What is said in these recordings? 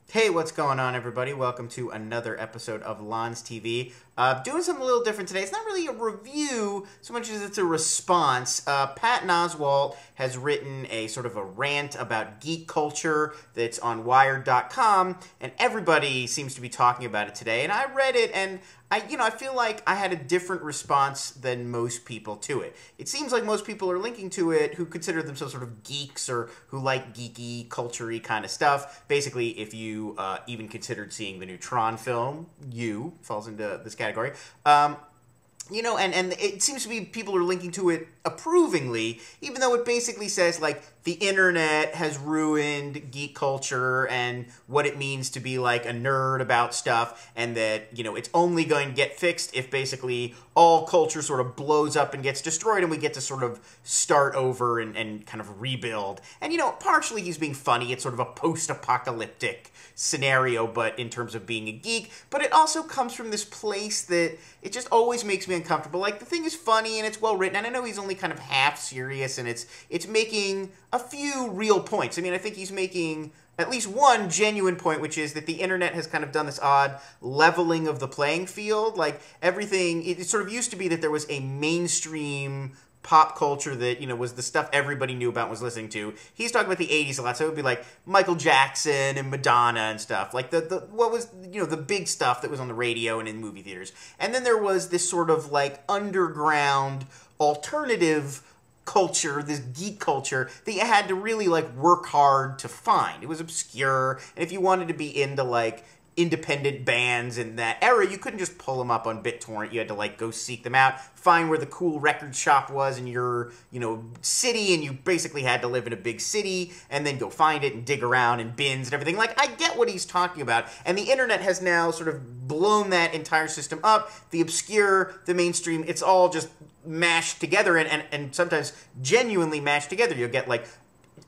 Hey, what's going on, everybody? Welcome to another episode of LonsTV. Doing something a little different today. It's not really a review so much as it's a response. Patton Oswalt has written a sort of a rant about geek culture that's on Wired.com, and everybody seems to be talking about it today. And I read it, and I feel like I had a different response than most people to it. It seems like most people are linking to it who consider themselves sort of geeks or who like geeky, culture-y kind of stuff. Basically, if you even considered seeing the new Tron film, you falls into this category. And it seems to be people are linking to it approvingly, even though it basically says, like, the internet has ruined geek culture and what it means to be, like, a nerd about stuff, and that, it's only going to get fixed if basically all culture sort of blows up and gets destroyed and we get to sort of start over and kind of rebuild. And, partially he's being funny. It's sort of a post-apocalyptic scenario, but in terms of being a geek. But it also comes from this place that it just always makes me uncomfortable. Like, the thing is funny and it's well written, and I know he's only kind of half serious, and it's making a few real points. I mean, I think he's making at least one genuine point, which is that the internet has kind of done this odd leveling of the playing field. Like, everything, it sort of used to be that there was a mainstream pop culture that, was the stuff everybody knew about and was listening to. He's talking about the 80s a lot, so it would be like Michael Jackson and Madonna and stuff. Like, what was, the big stuff that was on the radio and in movie theaters. And then there was this sort of, like, underground alternative culture, this geek culture, that you had to really, like, work hard to find. It was obscure, and if you wanted to be into, like, independent bands in that era, you couldn't just pull them up on BitTorrent. You had to, like, go seek them out, find where the cool record shop was in your, city, and you basically had to live in a big city, and then go find it and dig around in bins and everything. Like, I get what he's talking about, and the internet has now sort of blown that entire system up. The obscure, the mainstream, it's all just mashed together, and sometimes genuinely mashed together. You'll get, like,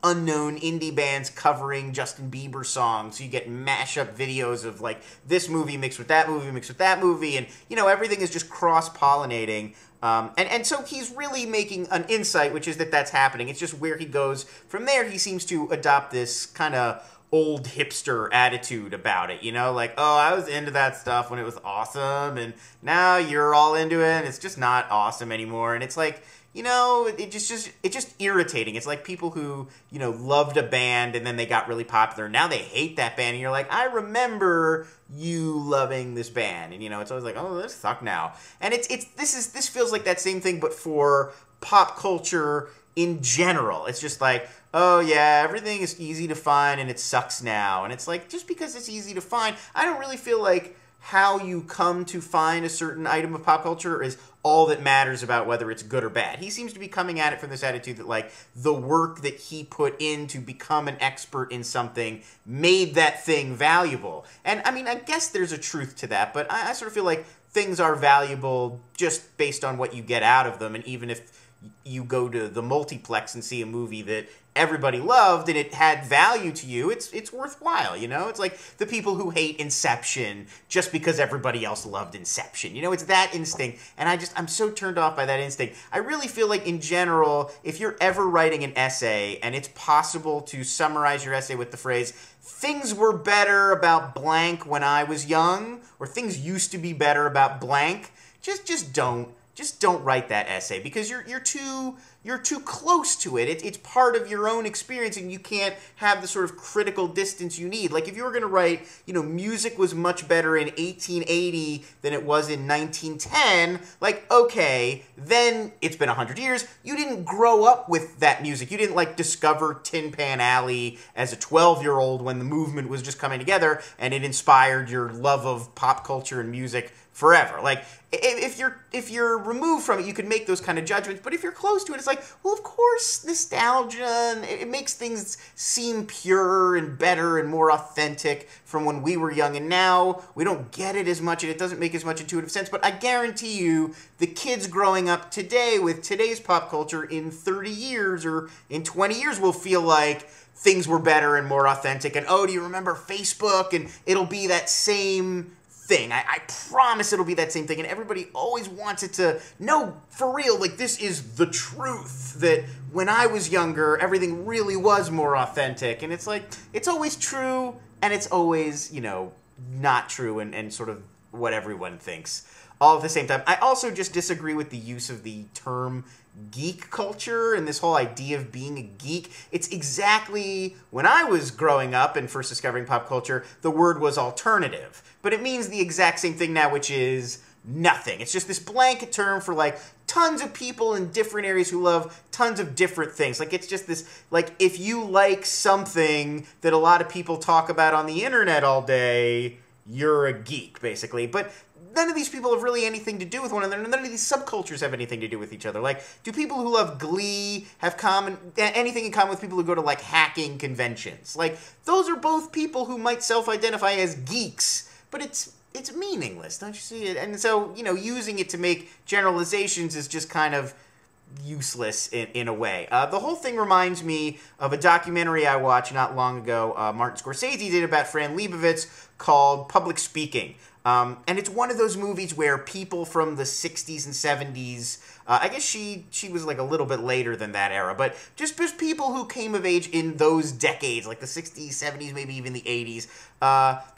unknown indie bands covering Justin Bieber songs. So you get mashup videos of, like, this movie mixed with that movie mixed with that movie, and, everything is just cross-pollinating. And so he's really making an insight, which is that that's happening. It's just where he goes from there. He seems to adopt this kind of old hipster attitude about it, like, oh, I was into that stuff when it was awesome, and now you're all into it, and it's just not awesome anymore. And it's like, it's just irritating. It's like people who, loved a band and then they got really popular. Now they hate that band, and you're like, I remember you loving this band, and it's always like, oh, this sucks now. And this feels like that same thing, but for pop culture in general. It's just like, oh yeah, everything is easy to find and it sucks now. And it's like, just because it's easy to find, I don't really feel like how you come to find a certain item of pop culture is all that matters about whether it's good or bad. He seems to be coming at it from this attitude that, like, the work that he put in to become an expert in something made that thing valuable. And, I mean, I guess there's a truth to that, but I sort of feel like things are valuable just based on what you get out of them, and even if you go to the multiplex and see a movie that everybody loved and it had value to you, it's worthwhile, It's like the people who hate Inception just because everybody else loved Inception. It's that instinct, and I'm so turned off by that instinct. I really feel like, in general, if you're ever writing an essay and it's possible to summarize your essay with the phrase, things were better about blank when I was young, or things used to be better about blank, just don't. Just don't write that essay, because you're too close to it. It's part of your own experience, and you can't have the sort of critical distance you need. Like, if you were going to write, music was much better in 1880 than it was in 1910, like, okay, then it's been 100 years. You didn't grow up with that music. You didn't, like, discover Tin Pan Alley as a 12-year-old when the movement was just coming together, and it inspired your love of pop culture and music forever. Like, if you're removed from it, you can make those kind of judgments, but if you're close to it, it's like, well, of course, nostalgia, and it makes things seem purer and better and more authentic from when we were young, and now we don't get it as much, and it doesn't make as much intuitive sense. But I guarantee you, the kids growing up today with today's pop culture in 30 years or in 20 years will feel like things were better and more authentic, and, oh, do you remember Facebook? And it'll be that same thing. I promise it'll be that same thing, and everybody always wants it to, no, for real, like, this is the truth, that when I was younger, everything really was more authentic, and it's like, it's always true and it's always, not true and sort of what everyone thinks. All at the same time. I also just disagree with the use of the term geek culture and this whole idea of being a geek. It's exactly, when I was growing up and first discovering pop culture, the word was alternative. But it means the exact same thing now, which is nothing. It's just this blanket term for, like, tons of people in different areas who love tons of different things. Like, it's just this, like, if you like something that a lot of people talk about on the internet all day, you're a geek, basically. But none of these people have really anything to do with one another. None of these subcultures have anything to do with each other. Like, do people who love Glee have anything in common with people who go to, like, hacking conventions? Like, those are both people who might self-identify as geeks, but it's meaningless, don't you see it? And so, using it to make generalizations is just kind of useless in a way. The whole thing reminds me of a documentary I watched not long ago. Martin Scorsese did about Fran Lebowitz called Public Speaking. And it's one of those movies where people from the 60s and 70s, I guess she was like a little bit later than that era, but just people who came of age in those decades, like the 60s, 70s, maybe even the 80s,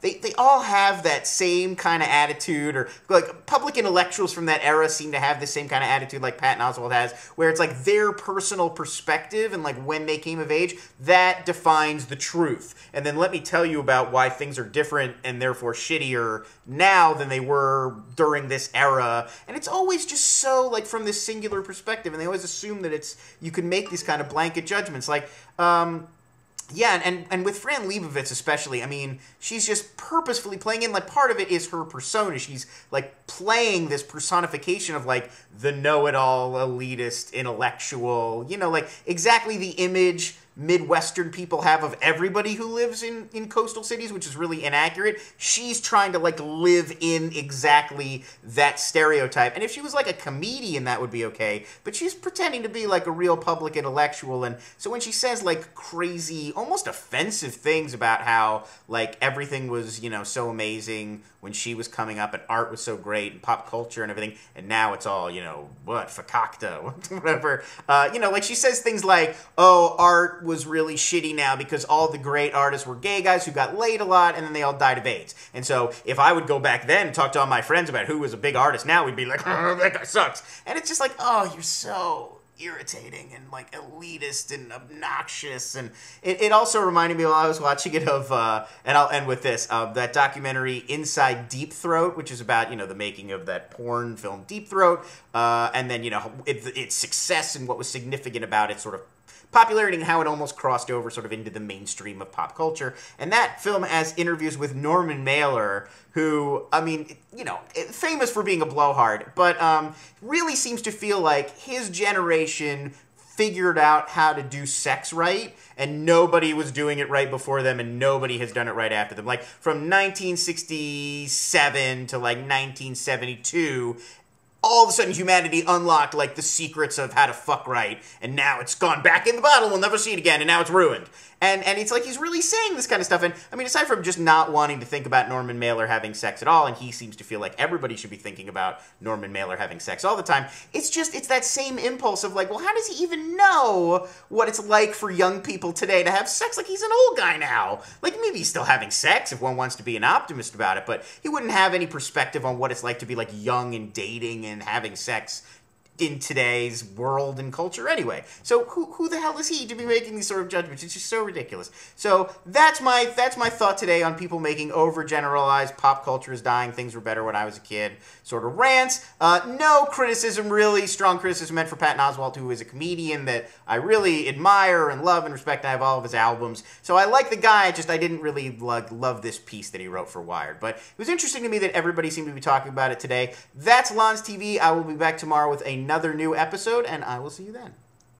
they all have that same kind of attitude, or like public intellectuals from that era seem to have the same kind of attitude like Patton Oswalt has, where it's like their personal perspective and like when they came of age, that defines the truth. And then let me tell you about why things are different and therefore shittier now than they were during this era. And it's always just so like from this singular perspective, and they always assume that you can make these kind of blanket judgments. Like, yeah, and with Fran Lebowitz especially, I mean, she's just purposefully playing in, like, part of it is her persona. She's, like, playing this personification of, like, the know-it-all, elitist, intellectual, like, exactly the image Midwestern people have of everybody who lives in coastal cities, which is really inaccurate. She's trying to, like, live in exactly that stereotype. And if she was, like, a comedian, that would be okay. But she's pretending to be, like, a real public intellectual. And so when she says, like, crazy, almost offensive things about how, like, everything was, so amazing when she was coming up and art was so great and pop culture and everything, and now it's all, fakakta, whatever. Like she says things like, oh, art was really shitty now because all the great artists were gay guys who got laid a lot and then they all died of AIDS. And so if I would go back then and talk to all my friends about who was a big artist now, we'd be like, oh, that guy sucks. And it's just like, oh, you're so irritating and like elitist and obnoxious. And it also reminded me while I was watching it of and I'll end with this, that documentary Inside Deep Throat, which is about the making of that porn film Deep Throat, and then its success and what was significant about its sort of popularity and how it almost crossed over sort of into the mainstream of pop culture. And that film has interviews with Norman Mailer, who, I mean, famous for being a blowhard, but really seems to feel like his generation figured out how to do sex right, and nobody was doing it right before them, and nobody has done it right after them. Like, from 1967 to, like, 1972, all of a sudden humanity unlocked, like, the secrets of how to fuck right, and now it's gone back in the bottle, we'll never see it again, and now it's ruined. And it's like he's really saying this kind of stuff, and I mean, aside from just not wanting to think about Norman Mailer having sex at all, and he seems to feel like everybody should be thinking about Norman Mailer having sex all the time, it's that same impulse of like, well, how does he even know what it's like for young people today to have sex? Like, he's an old guy now. Like, maybe he's still having sex if one wants to be an optimist about it, but he wouldn't have any perspective on what it's like to be like young and dating and having sex in today's world and culture anyway. So who the hell is he to be making these sort of judgments? It's just so ridiculous. So that's my thought today on people making overgeneralized pop culture is dying, things were better when I was a kid sort of rants. No criticism, really strong criticism meant for Patton Oswalt, who is a comedian that I really admire and love and respect. I have all of his albums. So I like the guy, I didn't really love this piece that he wrote for Wired. But it was interesting to me that everybody seemed to be talking about it today. That's LonsTV. I will be back tomorrow with another new episode, and I will see you then.